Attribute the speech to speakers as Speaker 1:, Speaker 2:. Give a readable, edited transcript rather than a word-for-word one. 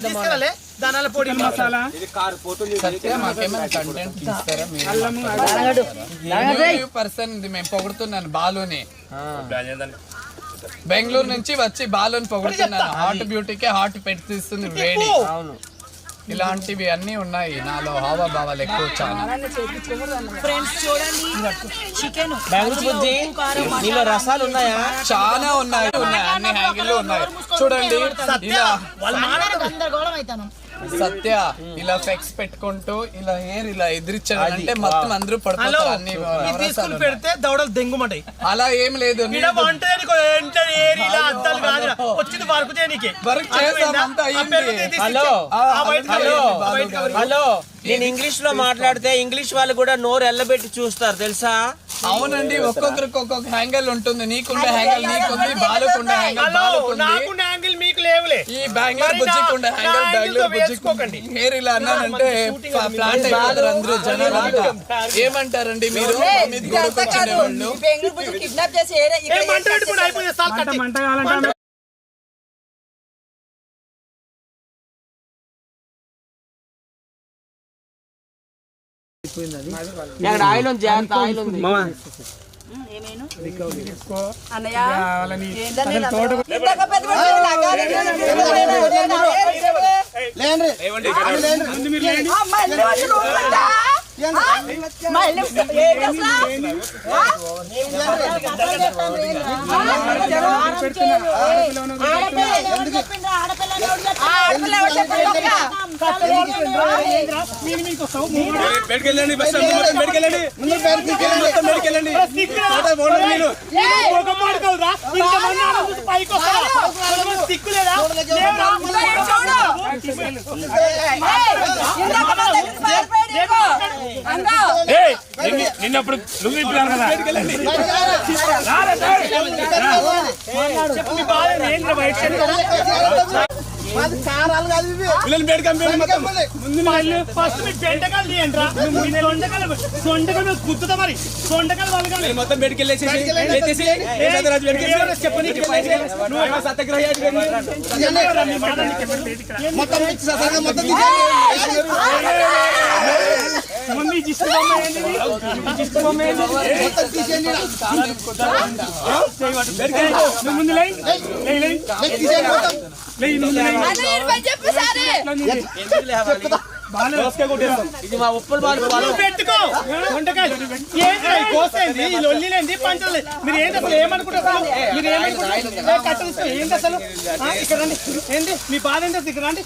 Speaker 1: మేము పొగుడుతున్నాను బాలుని బెంగళూరు నుంచి వచ్చి బాలుని పొగుడుతున్నాను. హాట్ బ్యూటీకే హాట్ పెట్టిస్తుంది వేడి. ఇలాంటివి అన్ని ఉన్నాయి నాలో హావభావాలు ఎక్కువ చాలా.
Speaker 2: రసాలు ఉన్నాయా?
Speaker 1: చాలా ఉన్నాయి అన్ని హ్యాంగిల్ ఉన్నాయి. చూడండి ఇలా సత్య ఇలా ఫెక్స్ పెట్టుకుంటూ ఇలా హెయిర్ ఇలా ఎదిరించాడంటే మొత్తం అందరూ పడుతున్నారు. అన్ని
Speaker 3: పెడితే దవడలు దెంగుమంటాయి.
Speaker 1: అలా ఏం లేదు.
Speaker 2: హలో నేను ఇంగ్లీష్ లో మాట్లాడితే ఇంగ్లీష్ వాళ్ళు కూడా నోరు ఎల్లబెట్టి చూస్తారు తెలుసా?
Speaker 1: అవునండి, ఒక్కొక్కరికి ఒక్కొక్క హ్యాంగిల్ ఉంటుంది. నీకుండే హ్యాంగిల్ నీకుంది, బాలుకుండే హ్యాంగిల్ బాలుకుంది,
Speaker 3: మీకు లేవులే.
Speaker 1: ఈ బెంగళూరు బుజ్జికుండే హ్యాంగిల్ బెంగళూరు బుజ్జికోకండి. హెయిర్ ఇలా అన్నానంటే ప్లాంట్ అయిపోతారు అందరూ జనాలు. ఏమంటారండి మీరు? వాళ్ళు
Speaker 2: ఆయిల్ ఉంది, ఆయిల్ ఉంది.
Speaker 3: నిన్నప్పుడు నువ్వు ఇప్పాను కదా. ఫస్ట్ మీకు బెండకాయలు తీయండి రా. సొండకాయలు గుర్తుతా మరి. సొండకాయలు వాళ్ళు మొత్తం బెడికెళ్ళేసి
Speaker 2: ఇది మా ఉప్పుల బాలు
Speaker 3: పెట్టుకో. కోసేంది లొల్లిలేంది పంచలేదు. మీరు ఏంటి అసలు ఏమనుకుంటారు? మీరు ఏమనుకుంటారు? ఏంటి అసలు ఇక్కడ రండి. ఏంటి మీ బాధ ఏంటి? ఇక్కడ రండి.